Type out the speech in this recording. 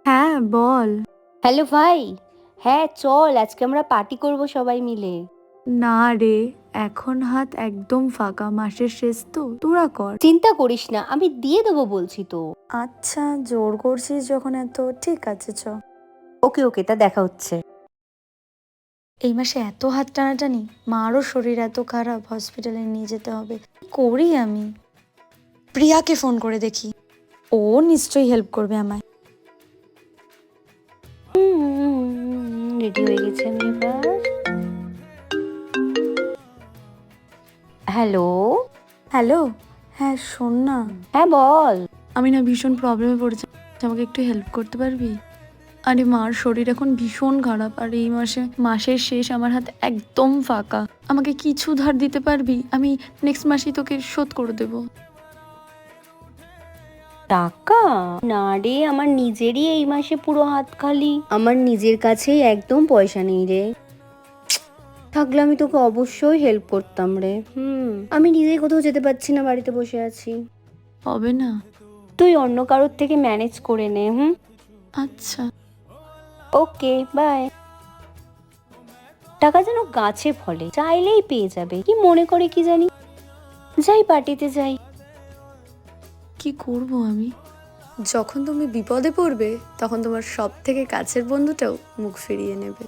হ্যাঁ বল। হ্যালো ভাই। হ্যাঁ চল, আজকে আমরা পার্টি করব সবাই মিলে। না রে, এখন হাত একদম ফাঁকা, মাসের শেষ তো, তোরা কর। চিন্তা করিস না, আমি দিয়ে দেবো বলছি তো। আচ্ছা, জোর করছিস যখন এত, ঠিক আছে চ। ওকে ওকে, তা দেখা হচ্ছে। এই মাসে এত হাত টানাটানি, মারও শরীর এত খারাপ, হসপিটালে নিয়ে যেতে হবে। কি করি আমি? প্রিয়াকে ফোন করে দেখি, ও নিশ্চয়ই হেল্প করবে আমায়। রেডি হয়ে গেছি আমি এবার। হ্যালো। হ্যালো, হ্যাঁ শোন না, হ্যাঁ বল। আমি না ভীষণ প্রবলেমে পড়েছি, আমাকে একটু হেল্প করতে পারবি? আরে মার শরীর এখন ভীষণ খারাপ, আর এই মাসের শেষ, আমার হাত একদম ফাঁকা। আমাকে কিছু ধার দিতে পারবি? আমি নেক্সট মাসেই তোকে শোধ করে দেবো। টাকা? না রে, আমার নিজেরই এই মাসে পুরো হাত খালি, আমার নিজের কাছেই একদম পয়সা নেই রে। থাকলে আমি তোকে অবশ্যই হেল্প করতাম রে। আমি নিজেই কোথাও যেতে পারছি না, বাড়িতে বসে আছি। হবে না? তুই অন্য কারোর থেকে ম্যানেজ করে নে। আচ্ছা। Okay bye. টাকা যেন গাছে ফলে, চাইলেই পেয়ে যাবে, কি মনে করে কি জানি। যাই পার্টিতে যাই। কি করব আমি? যখন তুমি বিপদে পড়বে, তখন তোমার সব থেকে কাছের বন্ধুটাও মুখ ফিরিয়ে নেবে।